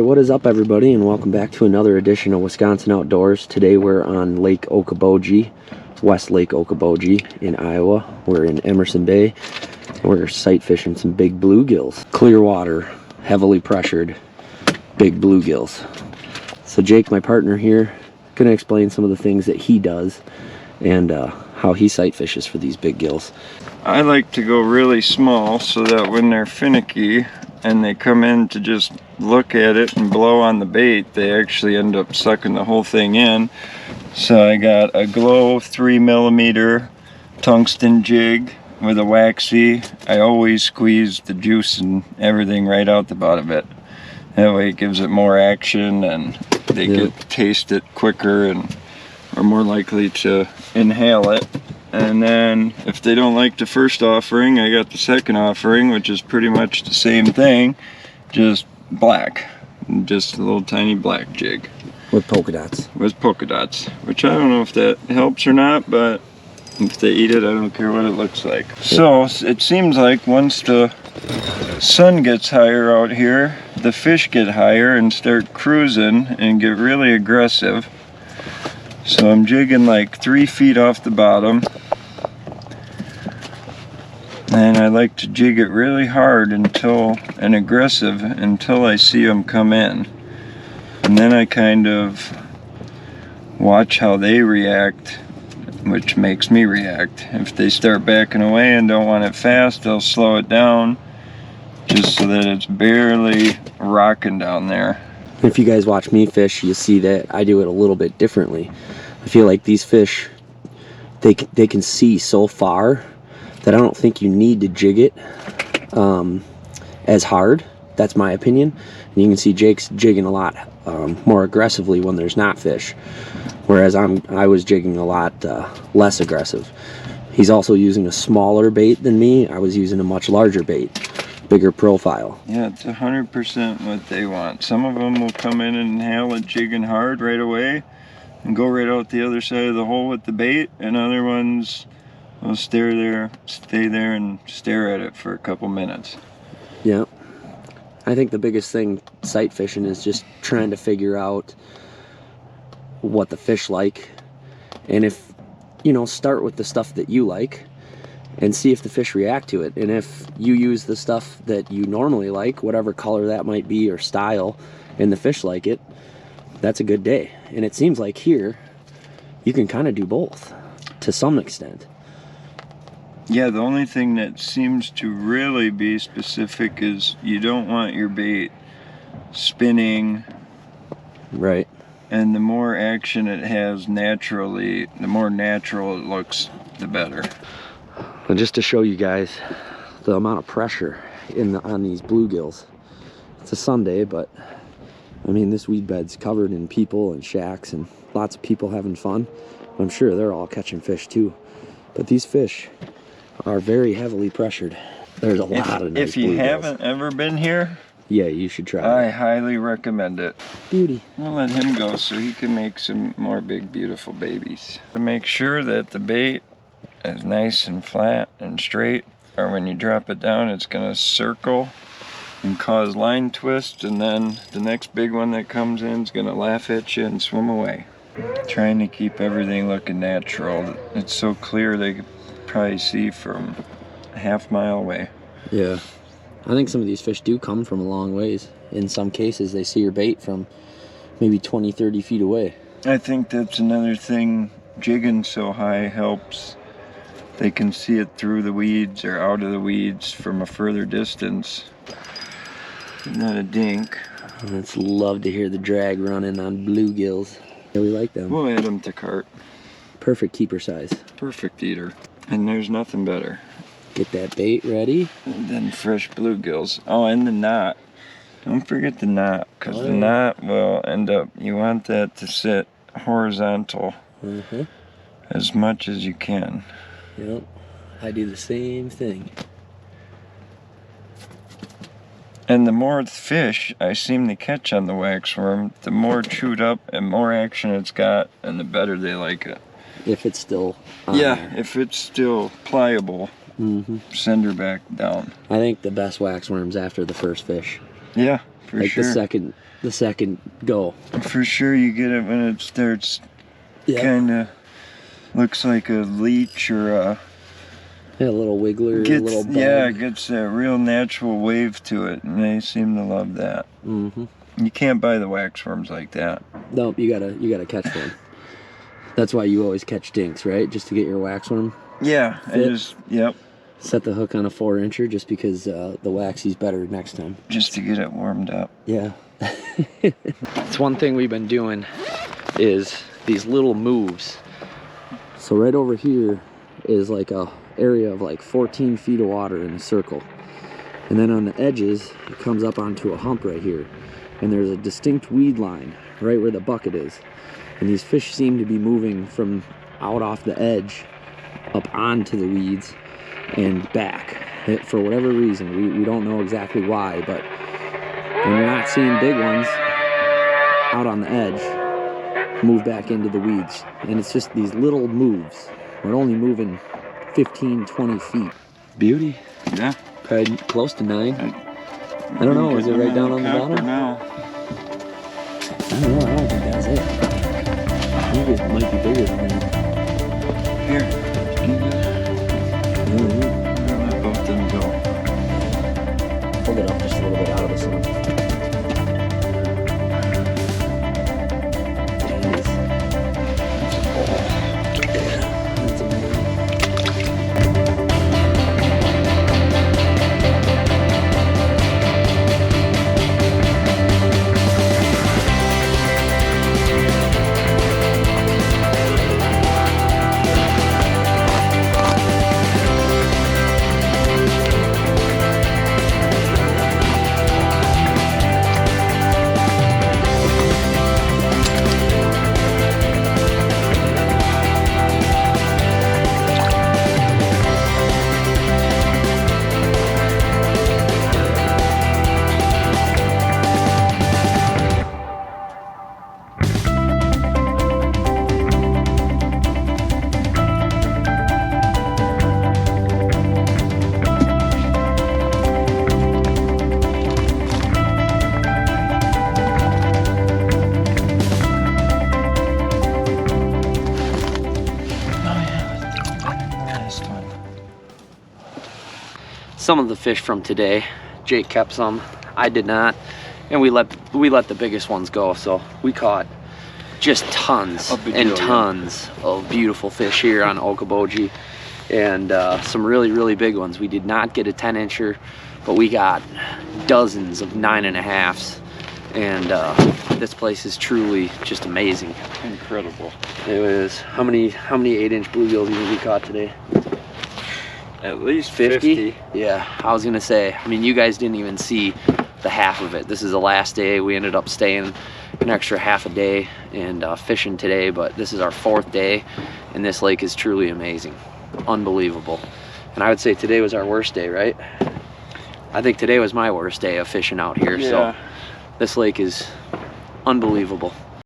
what is up, everybody, and welcome back to another edition of Wisconsin Outdoors. Today we're on Lake Okoboji, West Lake Okoboji in Iowa. We're in Emerson Bay. We're sight fishing some big bluegills. Clear water, heavily pressured, big bluegills. So Jake, my partner here, gonna explain some of the things that he does and how he sight fishes for these big gills. I like to go really small so that when they're finicky and they come in to just look at it and blow on the bait, they actually end up sucking the whole thing in. So I got a glow 3mm tungsten jig with a waxy. I always squeeze the juice and everything right out the butt of it. That way it gives it more action and they get to taste it quicker and are more likely to inhale it. And then if they don't like the first offering, I got the second offering, which is pretty much the same thing, just black, just a little tiny black jig With polka dots. with polka dots, which I don't know if that helps or not, but if they eat it, I don't care what it looks like. So it seems like once the sun gets higher out here, the fish get higher and start cruising and get really aggressive. So I'm jigging like 3 feet off the bottom, and I like to jig it really hard and aggressive until I see them come in, and then I kind of watch how they react, which makes me react. If they start backing away and don't want it fast, I'll slow it down just so that it's barely rocking down there. If you guys watch me fish, you see that I do it a little bit differently. I feel like these fish, they can see so far that I don't think you need to jig it as hard. That's my opinion. And you can see Jake's jigging a lot more aggressively when there's not fish, whereas I was jigging a lot less aggressive. He's also using a smaller bait than me. I was using a much larger bait, bigger profile. Yeah, it's 100% what they want. Some of them will come in and inhale it jigging hard right away and go right out the other side of the hole with the bait, and other ones will stay there and stare at it for a couple minutes. Yeah. I think the biggest thing sight fishing is just trying to figure out what the fish like, and if, you know, start with the stuff that you like and see if the fish react to it. And if you use the stuff that you normally like, whatever color that might be or style, and the fish like it, that's a good day. And it seems like here you can kind of do both to some extent. Yeah, the only thing that seems to really be specific is you don't want your bait spinning. Right. And the more action it has naturally, the more natural it looks, the better. And just to show you guys the amount of pressure on these bluegills. It's a Sunday, but I mean, this weed bed's covered in people and shacks and lots of people having fun. I'm sure they're all catching fish too. But these fish are very heavily pressured. There's a lot of nice If you bluegills. haven't ever been here, yeah, you should try I it. highly recommend it. Beauty. I'll let him go so he can make some more big, beautiful babies. To make sure that the bait is nice and flat and straight, or when you drop it down, it's gonna circle and cause line twist, and then the next big one that comes in is gonna laugh at you and swim away. Trying to keep everything looking natural. It's so clear they could probably see from a half-mile away. Yeah. I think some of these fish do come from a long ways. In some cases, they see your bait from maybe 20, 30 feet away. I think that's another thing. Jigging so high helps. They can see it through the weeds or out of the weeds from a further distance. Not a dink. I just love to hear the drag running on bluegills. Yeah, we like them. We'll add them to cart. Perfect keeper size. Perfect eater. And there's nothing better Get that bait ready. than fresh bluegills. Oh, and the knot. Don't forget the knot, because the knot will end up, you want that to sit horizontal as much as you can. Yep. I do the same thing. And the more fish I seem to catch on the waxworm, the more chewed up and more action it's got, and the better they like it. If it's still Yeah, if it's still pliable, send her back down. I think the best waxworms after the first fish. Yeah, For like sure. the second go. For sure, you get it when it starts kind of looks like a leech or a little wiggler, a little bug. Yeah, it gets a real natural wave to it, and they seem to love that. You can't buy the waxworms like that. Nope, you gotta catch one. That's why you always catch dinks, right? Just to get your waxworm. Yeah, yep. Set the hook on a 4-incher just because the waxy's better next time. Just to get it warmed up. Yeah. It's one thing we've been doing is these little moves. So right over here is like a area of like 14 feet of water in a circle. And then on the edges, it comes up onto a hump right here. And there's a distinct weed line right where the bucket is. And these fish seem to be moving from out off the edge up onto the weeds and back. For whatever reason, we don't know exactly why, but when you're not seeing big ones out on the edge, move back into the weeds. And it's just these little moves. We're only moving 15, 20 feet. Beauty. Yeah. Probably close to 9. I don't know, is it right down on the bottom? Now. I don't know, I don't think that's it. I think it might be bigger than that. Here. Let both of them go. Hold it up just a little bit out of the sun. Some of the fish from today, Jake kept some, I did not, and we let the biggest ones go. So we caught just tons and tons of beautiful fish here on Okoboji, and some really big ones. We did not get a 10-incher, but we got dozens of 9.5s, and this place is truly just amazing. Incredible. It was how many 8-inch bluegills do you think we caught today? At least 50. Yeah, I was gonna say, I mean, you guys didn't even see the half of it. This is the last day. We ended up staying an extra half a day and fishing today, but this is our 4th day, and this lake is truly amazing. Unbelievable. And I would say today was our worst day, right? I think today was my worst day of fishing out here. Yeah. So this lake is unbelievable.